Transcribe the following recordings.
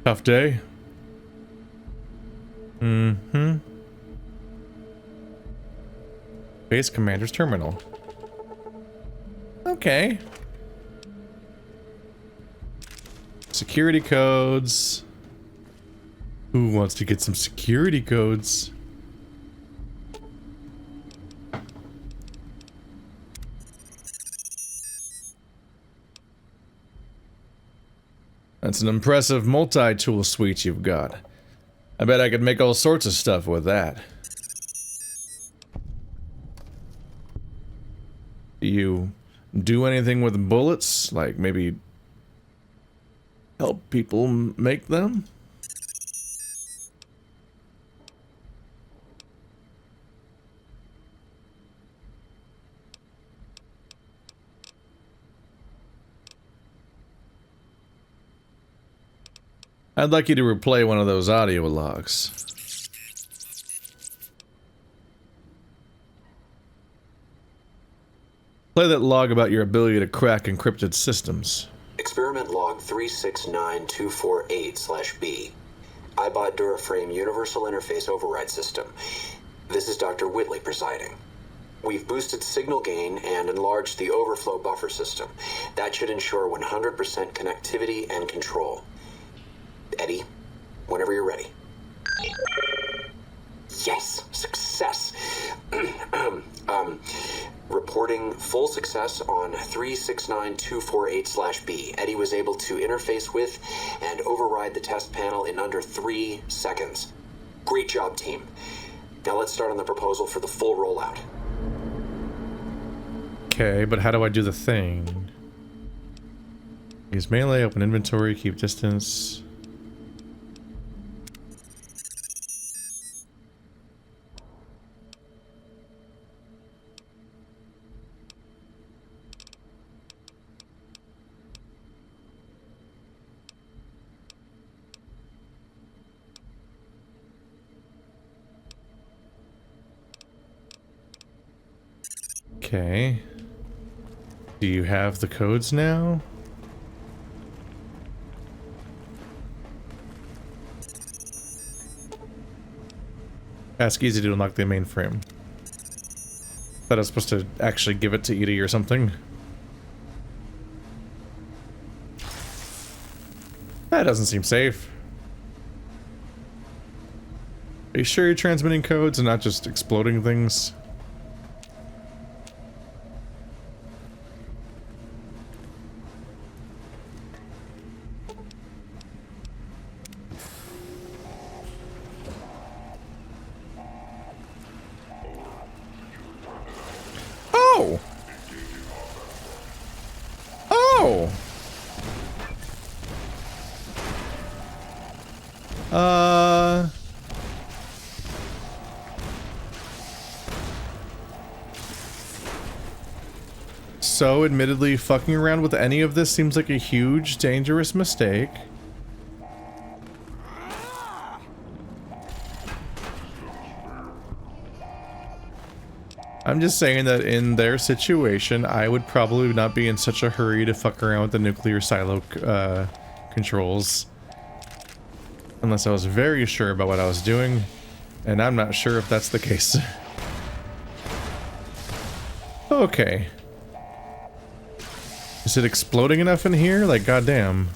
Tough day. Mm-hmm. Base Commander's Terminal. Okay. Security codes. Who wants to get some security codes? That's an impressive multi-tool suite you've got. I bet I could make all sorts of stuff with that. Do you do anything with bullets? Like maybe help people make them? I'd like you to replay one of those audio logs. Play that log about your ability to crack encrypted systems. Experiment log 369248/B. iBot Duraframe Universal Interface Override System. This is Dr. Whitley presiding. We've boosted signal gain and enlarged the overflow buffer system. That should ensure 100% connectivity and control. Eddie, whenever you're ready. Yes, success. Reporting full success on 369248/B. Eddie was able to interface with and override the test panel in under 3 seconds. Great job, team. Now let's start on the proposal for the full rollout. Okay, but how do I do the thing? Use melee, open inventory, keep distance. Okay. Do you have the codes now? Ask easy to unlock the mainframe. Thought I was supposed to actually give it to Edie or something. That doesn't seem safe. Are you sure you're transmitting codes and not just exploding things? Oh! Oh! So, admittedly, fucking around with any of this seems like a huge, dangerous mistake. I'm just saying that in their situation, I would probably not be in such a hurry to fuck around with the nuclear silo controls. Unless I was very sure about what I was doing, and I'm not sure if that's the case. Okay. Is it exploding enough in here? Like, goddamn.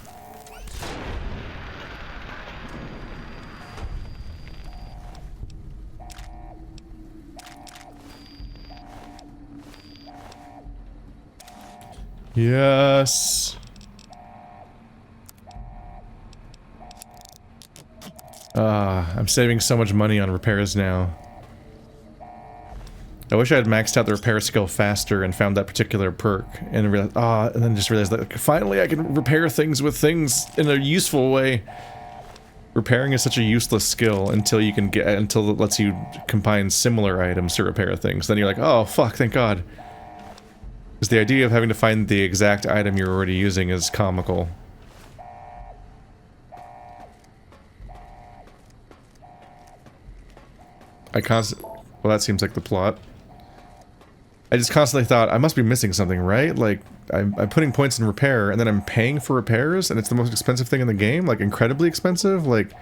Yes. I'm saving so much money on repairs now. I wish I had maxed out the repair skill faster and found that particular perk and realized, and then just realized that like, finally I can repair things with things in a useful way. Repairing is such a useless skill until it lets you combine similar items to repair things. Then you're like, oh fuck, thank God. Because the idea of having to find the exact item you're already using is comical. Well, that seems like the plot. I just constantly thought, I must be missing something, right? Like, I'm putting points in repair, and then I'm paying for repairs, and it's the most expensive thing in the game, like, incredibly expensive. Like,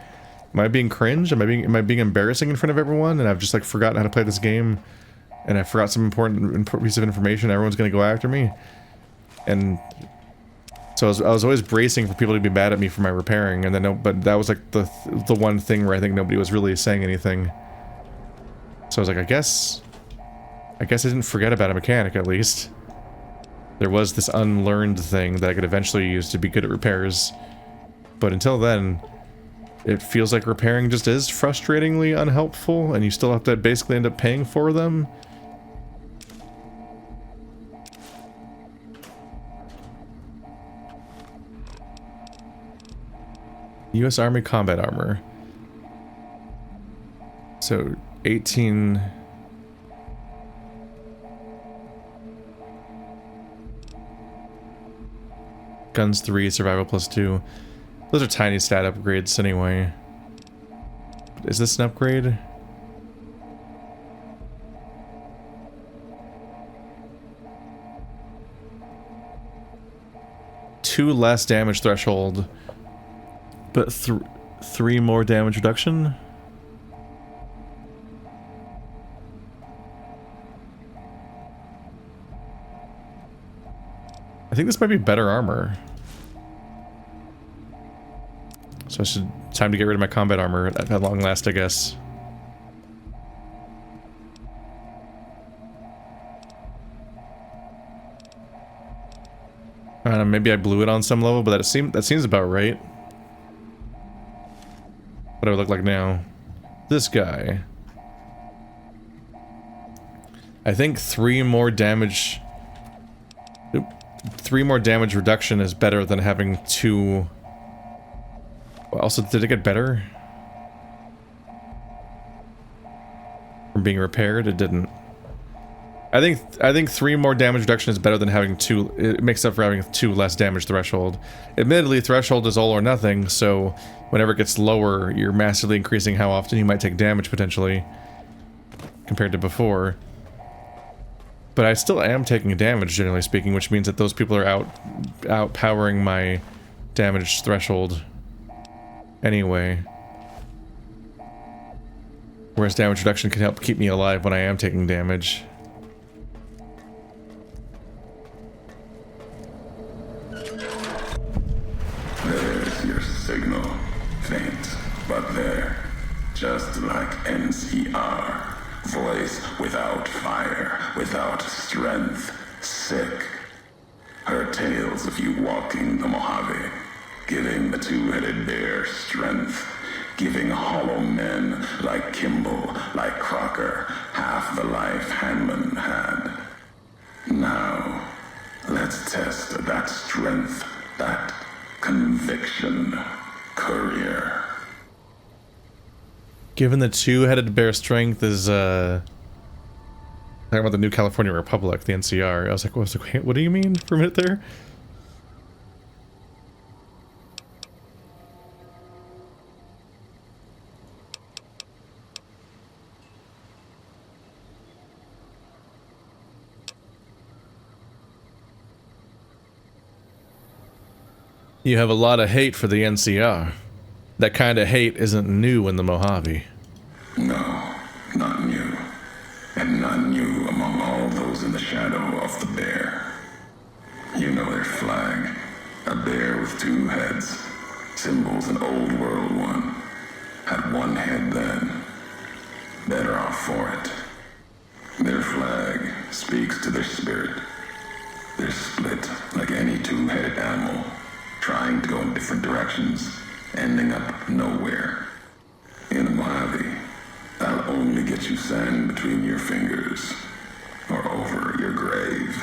am I being cringe? Am I being embarrassing in front of everyone? And I've just, like, forgotten how to play this game, and I forgot some important piece of information. Everyone's gonna go after me. And so I was always bracing for people to be mad at me for my repairing, and then but that was, like, the one thing where I think nobody was really saying anything. So I was like, I guess I didn't forget about a mechanic, at least. There was this unlearned thing that I could eventually use to be good at repairs. But until then, it feels like repairing just is frustratingly unhelpful, and you still have to basically end up paying for them. U.S. Army combat armor. So, 18... Guns 3, survival +2. Those are tiny stat upgrades anyway. Is this an upgrade? Two less damage threshold, but 3 more damage reduction? I think this might be better armor. So I should... Time to get rid of my combat armor at long last, I guess. I don't know, maybe I blew it on some level, but that seems about right. What do I look like now? This guy. I think 3 more damage... Oop. 3 more damage reduction is better than having 2... Also, did it get better? From being repaired? It didn't. I think 3 more damage reduction is better than having 2... It makes up for having 2 less damage threshold. Admittedly, threshold is all or nothing, so whenever it gets lower, you're massively increasing how often you might take damage, potentially, compared to before. But I still am taking damage, generally speaking, which means that those people are outpowering my damage threshold anyway. Whereas damage reduction can help keep me alive when I am taking damage. There's your signal. Faint, but there. Just like NCR. Voice without fire, without strength, sick. Her tales of you walking the Mojave, giving the two-headed bear strength, giving hollow men like Kimball, like Crocker, half the life Hanman had. Now, let's test that strength, that conviction, courier. Given the two-headed bear strength is, talking about the New California Republic, the NCR. I was like, wait, what do you mean for a minute there? You have a lot of hate for the NCR. That kind of hate isn't new in the Mojave. No, not new. And not new among all those in the shadow of the bear. You know their flag. A bear with 2 heads. Symbols an old world one. Had 1 head then. Better off for it. Their flag speaks to their spirit. They're split like any 2-headed animal. Trying to go in different directions. Ending up nowhere. In the Mojave, I'll only get you sand between your fingers, or over your grave.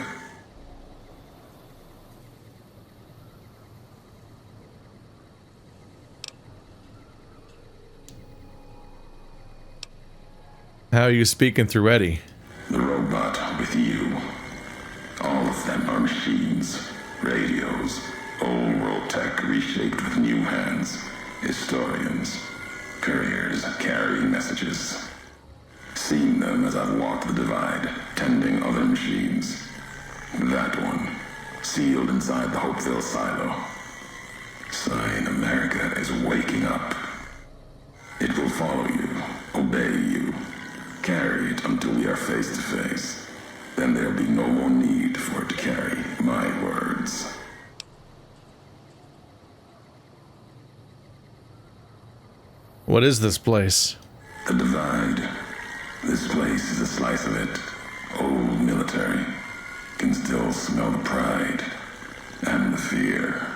How are you speaking through Eddie? The robot with you. All of them are machines, radios, old world tech reshaped with new hands. Historians, couriers carrying messages. Seen them as I've walked the divide, tending other machines. That one, sealed inside the Hopeville silo. Sign America is waking up. It will follow you, obey you, carry it until we are face to face. Then there'll be no more need for it to carry my words. What is this place? The Divide. This place is a slice of it. Old military. Can still smell the pride and the fear.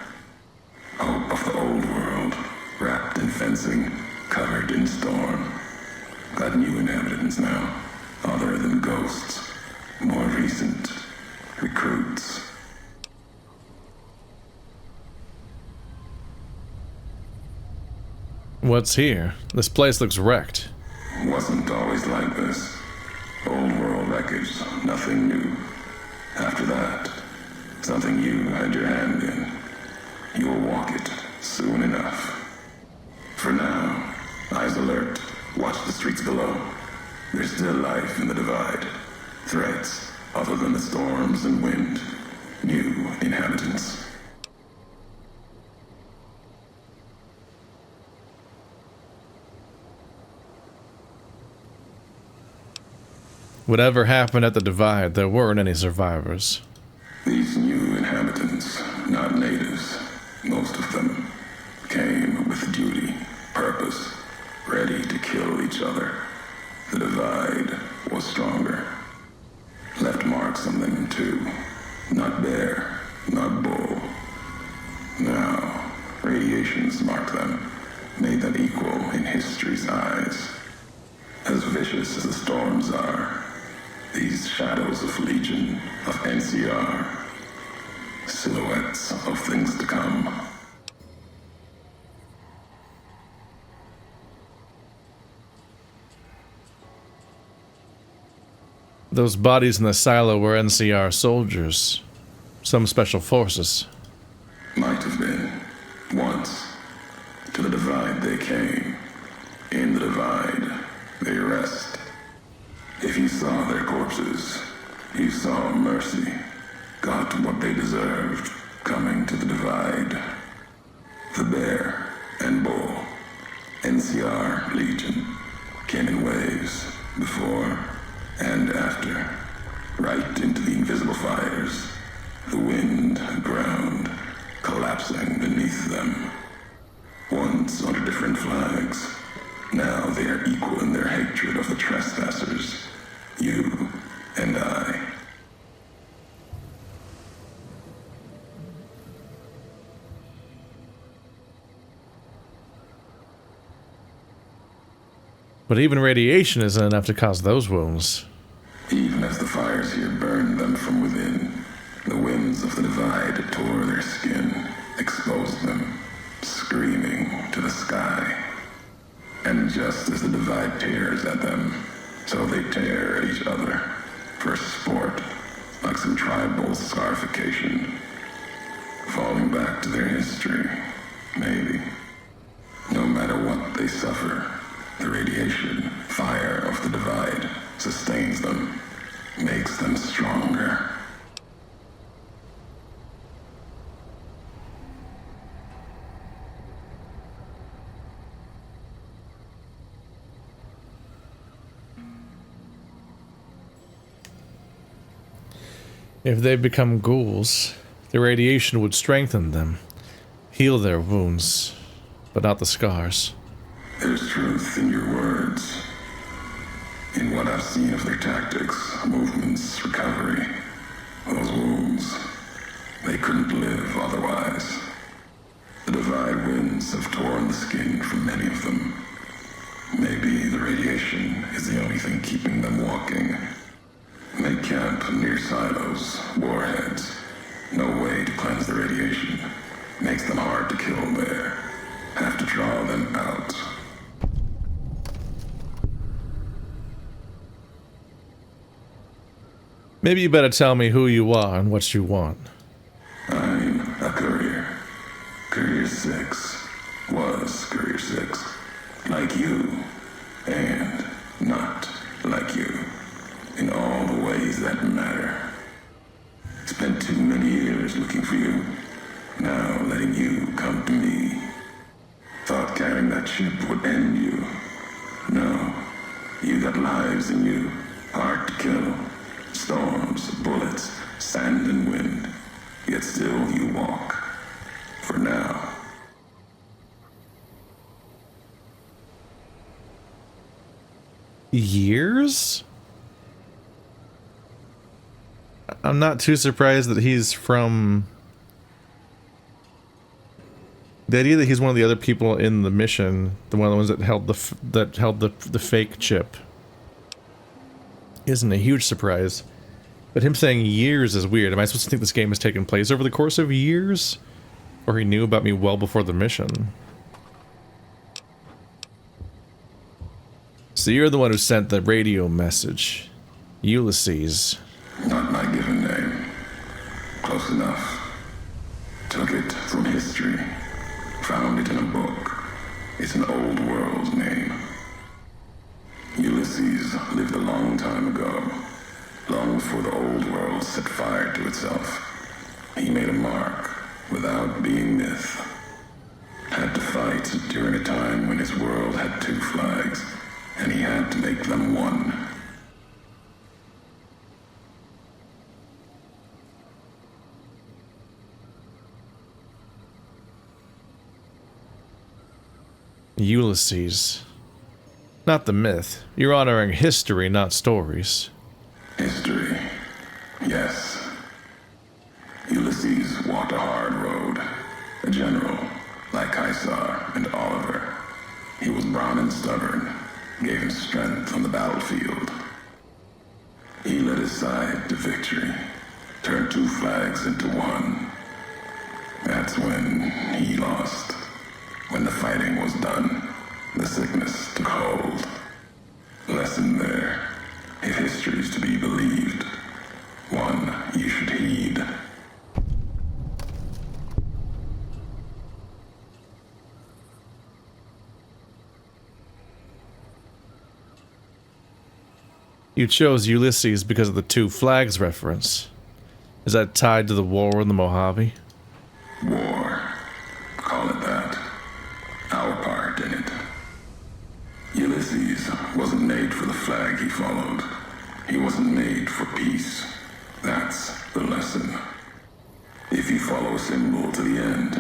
Hope of the old world, wrapped in fencing, covered in storm. Got new inhabitants now, other than ghosts, more recent recruits. What's here? This place looks wrecked. Wasn't always like this. Old world wreckage, nothing new. After that, something you had your hand in. You'll walk it soon enough. For now, eyes alert. Watch the streets below. There's still life in the Divide. Threats, other than the storms and wind. New inhabitants. Whatever happened at the Divide, there weren't any survivors. These new inhabitants, not natives, most of them, came with duty, purpose, ready to kill each other. The Divide was stronger. Left marks on them too. Not bear, not bull. Now, radiations marked them, made them equal in history's eyes. As vicious as the storms are, these shadows of Legion, of NCR, silhouettes of things to come. Those bodies in the silo were NCR soldiers. Some special forces. Might have been. Once. To the Divide they came. In the Divide, they rest. If you saw their corpses, you saw mercy. Got what they deserved, coming to the Divide. The bear and bull, NCR Legion, came in waves, before and after, right into the invisible fires. The wind, ground, collapsing beneath them. Once under different flags, now they are equal in their hatred of the trespassers. You and I. But even radiation isn't enough to cause those wounds. Even as the fires here burned them from within, the winds of the Divide tore their skin, exposed them, screaming to the sky. And just as the Divide tears at them, so they tear at each other, for sport, like some tribal scarification. Falling back to their history, maybe. No matter what they suffer, the radiation, fire of the Divide sustains them, makes them stronger. If they become ghouls, the radiation would strengthen them, heal their wounds, but not the scars. There's truth in your words. In what I've seen of their tactics, movements, recovery, those wounds, they couldn't live otherwise. The Divide winds have torn the skin from many of them. Maybe the radiation is the only thing keeping them walking. They camp near silos, warheads. No way to cleanse the radiation. Makes them hard to kill there. Have to draw them out. Maybe you better tell me who you are and what you want. I'm a courier. Courier 6. Was Courier 6. Like you. And not like needs that matter. Spent too many years looking for you. Now letting you come to me. Thought carrying that ship would end you. No. You got lives in you. Hard to kill. Storms, bullets, sand and wind. Yet still you walk. For now. Years? I'm not too surprised that he's from... The idea that he's one of the other people in the mission, one of the ones that held the fake chip, isn't a huge surprise. But him saying years is weird. Am I supposed to think this game has taken place over the course of years? Or he knew about me well before the mission? So you're the one who sent the radio message. Ulysses. Not my given name. Close enough. Took it from history. Found it in a book. It's an old world name. Ulysses lived a long time ago. Long before the old world set fire to itself. He made a mark without being myth. Had to fight during a time when his world had two flags, and he had to make them one. Ulysses. Not the myth. You're honoring history, not stories. History. Yes. Ulysses walked a hard road. A general, like Caesar and Oliver. He was brown and stubborn. Gave him strength on the battlefield. He led his side to victory. Turned two flags into one. That's when he lost. When the fighting was done, the sickness took hold. Lesson there. If history's to be believed, one you should heed. You chose Ulysses because of the two flags reference. Is that tied to the war in the Mojave? War. Call it that. Our part in it. Ulysses wasn't made for the flag he followed. He wasn't made for peace. That's the lesson. If you follow a symbol to the end,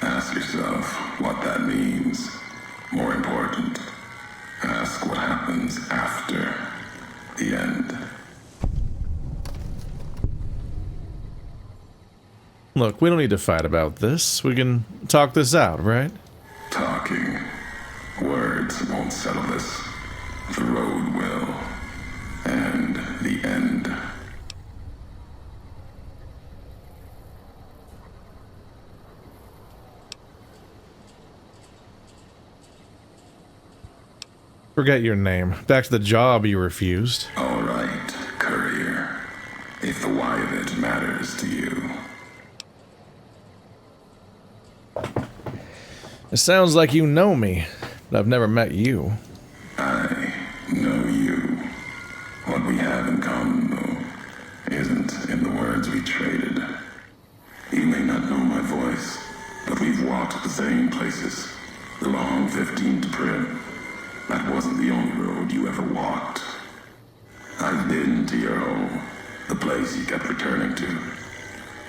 ask yourself what that means. More important, ask what happens after the end. Look, we don't need to fight about this. We can talk this out, right? Talking. Words won't settle this. The road will. And the end. Forget your name. Back to the job you refused. All right, courier. If the why of it matters to you. It sounds like you know me, but I've never met you. I know you. What we have in common, though, isn't in the words we traded. You may not know my voice, but we've walked the same places. The long 15 to Prim. That wasn't the only road you ever walked. I've been to your home, the place you kept returning to.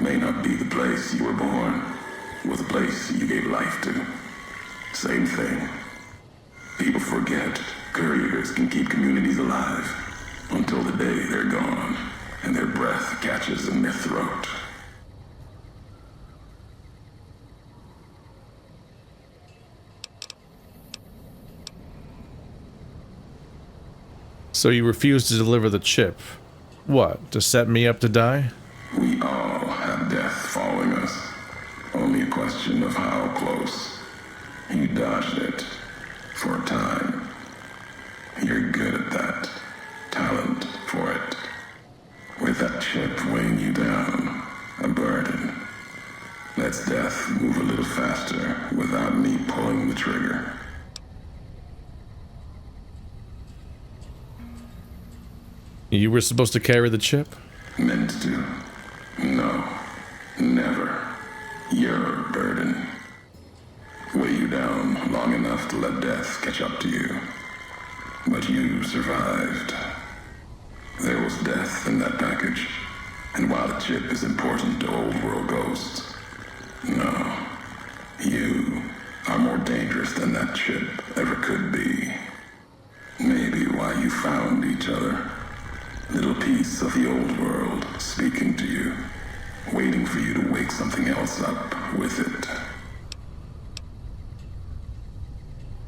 May not be the place you were born, or the place you gave life to. Same thing. People forget couriers can keep communities alive until the day they're gone and their breath catches in their throat. So you refused to deliver the chip. What, to set me up to die? We all have death following us. Only a question of how close. You dodged it. For a time. You're good at that. Talent for it. With that chip weighing you down. A burden. Lets death move a little faster without me pulling the trigger. You were supposed to carry the chip? Meant to. No. Never. Your burden. Weigh you down long enough to let death catch up to you. But you survived. There was death in that package. And while the chip is important to old world ghosts, no. You are more dangerous than that chip ever could be. Maybe why you found each other. Little piece of the old world speaking to you, waiting for you to wake something else up with it.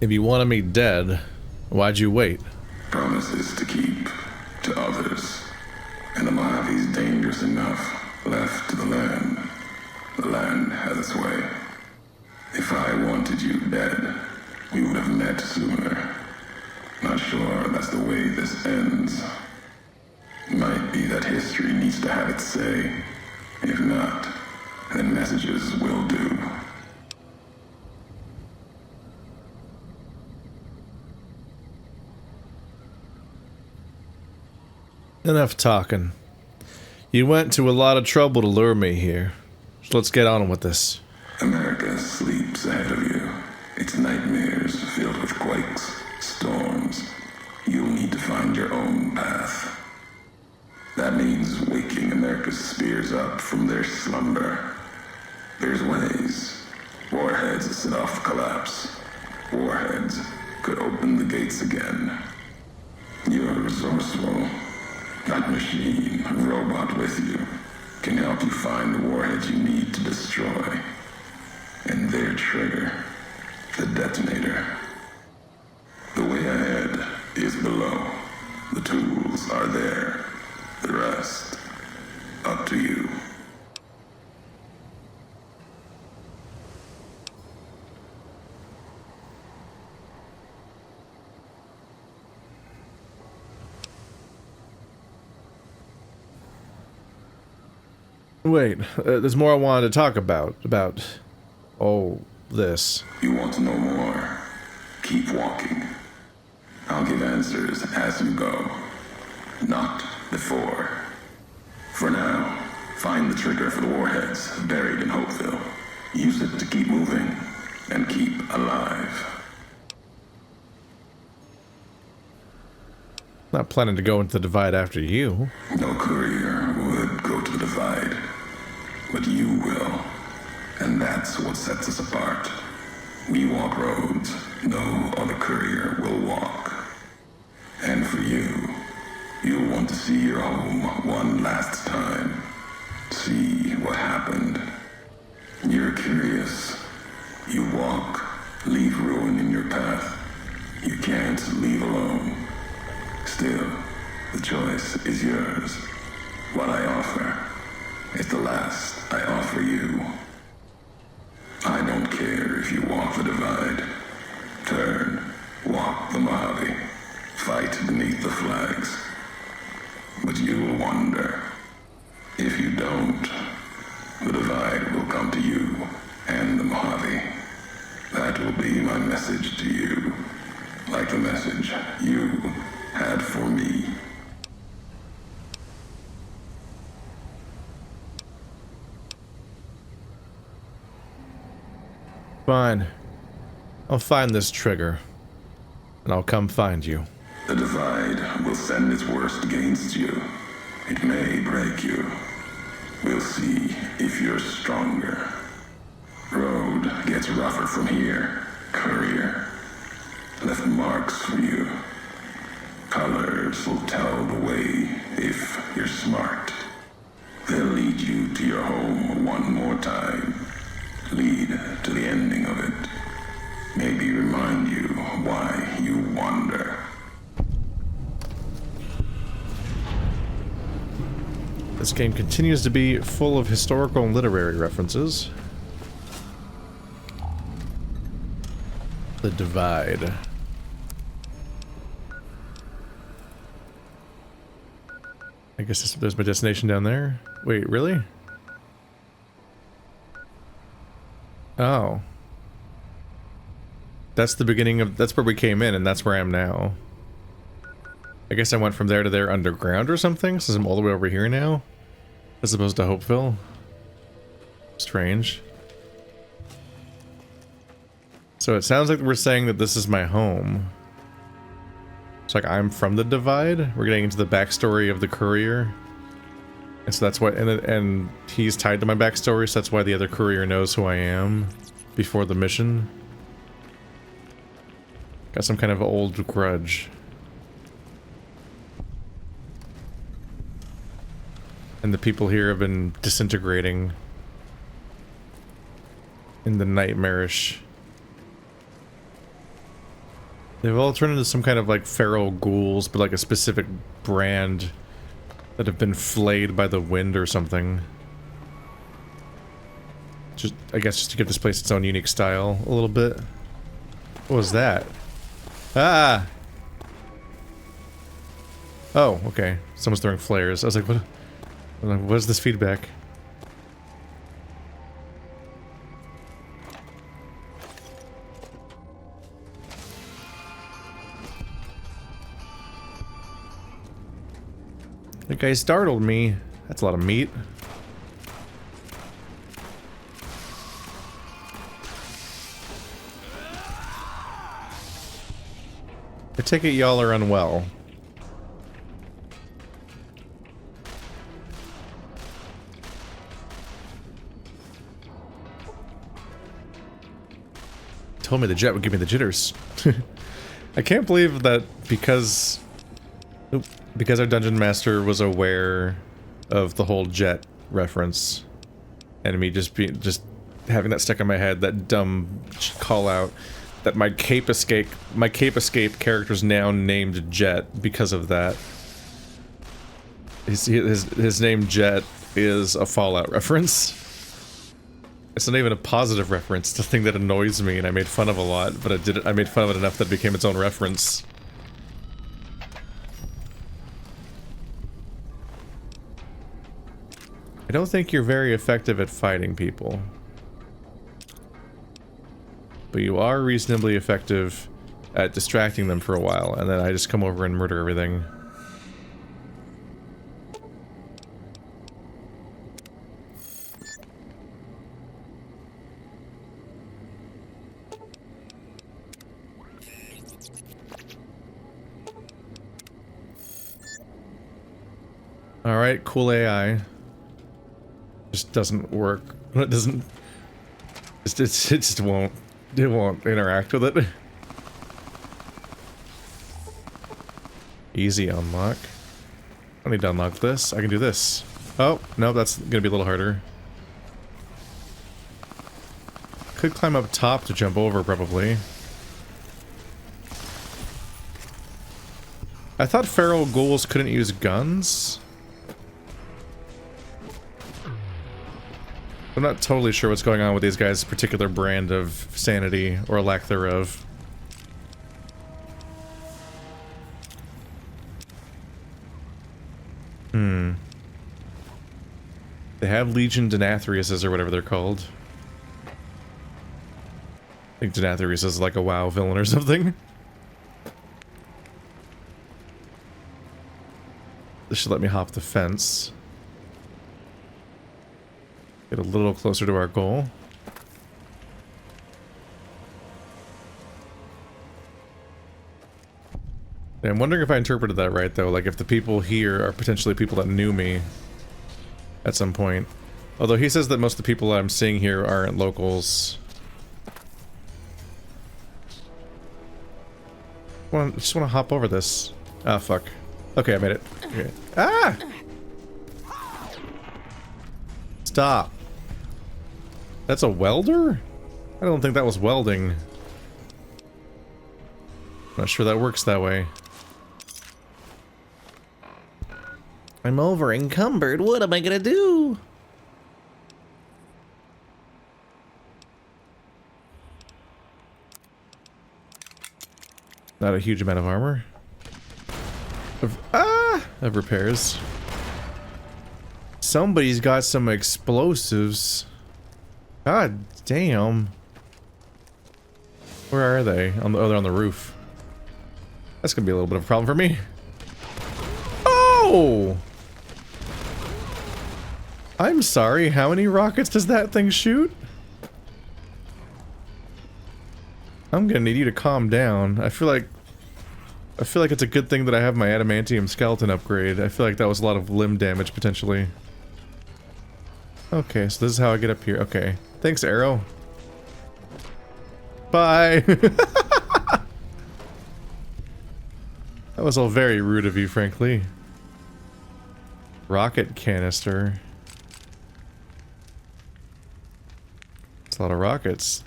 If you wanted me dead, why'd you wait? Promises to keep to others. And the Mojave's dangerous enough left to the land. The land has its way. If I wanted you dead, we would have met sooner. Not sure that's the way this ends. Might be that history needs to have its say. If not, then messages will do. Enough talking. You went to a lot of trouble to lure me here. So let's get on with this. America sleeps ahead of you. Its nightmares filled with quakes, storms. You'll need to find your own path. That means waking America's spears up from their slumber. There's ways. Warheads set off collapse. Warheads could open the gates again. You're resourceful. That machine, robot with you, can help you find the warheads you need to destroy. And their trigger, the detonator. The way ahead is below. The tools are there. The rest, up to you. Wait, there's more I wanted to talk about. Oh, this. You want to know more? Keep walking. I'll give answers as you go. Not before. For now, find the trigger for the warheads buried in Hopeville. Use it to keep moving and keep alive. Not planning to go into the Divide after you. No courier would go to the Divide, but you will. And that's what sets us apart. We walk roads no other courier will walk. And for you, you'll want to see your home one last time. See what happened. You're curious. You walk, leave ruin in your path. You can't leave alone. Still, the choice is yours. What I offer is the last I offer you. I don't care if you walk the Divide. Turn, walk the Mojave. Fight beneath the flags. But you'll wonder. If you don't, the Divide will come to you and the Mojave. That will be my message to you, like the message you had for me. Fine. I'll find this trigger, and I'll come find you. The Divide will send its worst against you. It may break you. We'll see if you're stronger. Road gets rougher from here, courier. Left marks for you. Colors will tell the way if you're smart. They'll lead you to your home one more time. Lead to the ending of it. Maybe remind you why you wander. This game continues to be full of historical and literary references. The Divide. I guess there's my destination down there. Wait, really? Oh. That's the beginning of... That's where we came in, and that's where I am now. I guess I went from there to there underground or something, since I'm all the way over here now, as opposed to Hopeville. Strange. So it sounds like we're saying that this is my home. It's like I'm from the Divide. We're getting into the backstory of the courier. And so that's why, and he's tied to my backstory, so that's why the other courier knows who I am before the mission. Got some kind of old grudge. And the people here have been disintegrating in the nightmarish. They've all turned into some kind of like feral ghouls, but like a specific brand that have been flayed by the wind or something. Just, I guess, just to give this place its own unique style a little bit. What was that? Ah! Oh, okay. Someone's throwing flares. I was like, what? I'm like, what is this feedback? That guy startled me. That's a lot of meat. I take it y'all are unwell. Told me the jet would give me the jitters. I can't believe that because our dungeon master was aware of the whole jet reference, and me just having that stuck in my head, that dumb call out that my cape escape character's now named Jet because of that. His name Jet is a Fallout reference. It's not even a positive reference. It's a thing that annoys me and I made fun of a lot, but I made fun of it enough that it became its own reference. I don't think you're very effective at fighting people. But you are reasonably effective at distracting them for a while, and then I just come over and murder everything. Alright, cool AI. Just doesn't work. It doesn't... It just won't... It won't interact with it. Easy unlock. I don't need to unlock this. I can do this. Oh, no, that's gonna be a little harder. Could climb up top to jump over, probably. I thought feral ghouls couldn't use guns. I'm not totally sure what's going on with these guys' particular brand of sanity, or lack thereof. They have Legion Denathriuses, or whatever they're called. I think Denathrius is like a WoW villain or something. This should let me hop the fence. Get a little closer to our goal. Yeah, I'm wondering if I interpreted that right, though. Like, if the people here are potentially people that knew me at some point. Although he says that most of the people I'm seeing here aren't locals. I just want to hop over this. Ah, fuck. Okay, I made it. Okay. Ah! Stop. That's a welder? I don't think that was welding. Not sure that works that way. I'm over encumbered. What am I gonna do? Not a huge amount of armor. Of repairs. Somebody's got some explosives. God damn. Where are they? Oh, they're on the roof. That's gonna be a little bit of a problem for me. Oh! I'm sorry, how many rockets does that thing shoot? I'm gonna need you to calm down. I feel like it's a good thing that I have my adamantium skeleton upgrade. I feel like that was a lot of limb damage, potentially. Okay, so this is how I get up here. Okay. Thanks, Arrow. Bye! That was all very rude of you, frankly. Rocket canister. It's a lot of rockets.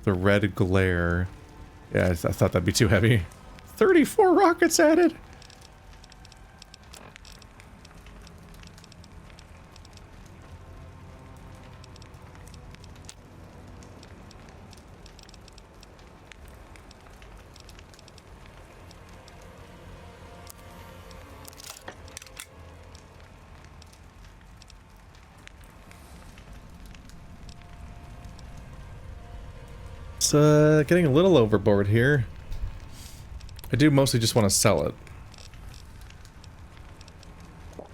The red glare. Yeah, I thought that'd be too heavy. 34 rockets added! It's getting a little overboard here. I do mostly just want to sell it. So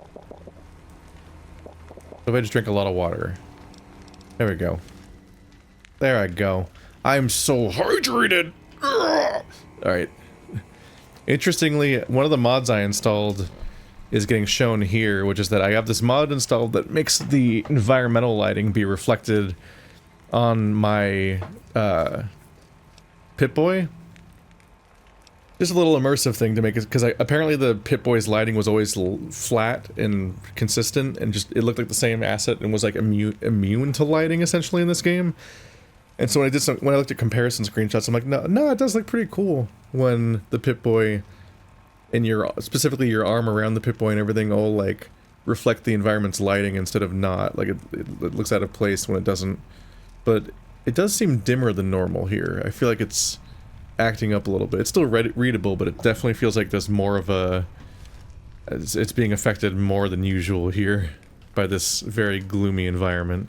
if I just drink a lot of water. There we go. There I go. I'm so hydrated! Alright. Interestingly, one of the mods I installed is getting shown here, which is that I have this mod installed that makes the environmental lighting be reflected on my Pip-Boy. Just a little immersive thing to make it, because apparently the Pip-Boy's lighting was always flat and consistent, and just it looked like the same asset and was like immune to lighting essentially in this game. And so when I looked at comparison screenshots, I'm like, no, it does look pretty cool when the Pip-Boy and specifically your arm around the Pip-Boy and everything all like reflect the environment's lighting instead of not. Like it looks out of place when it doesn't. But it does seem dimmer than normal here. I feel like it's acting up a little bit. It's still readable, but it definitely feels like there's more of a... It's being affected more than usual here by this very gloomy environment.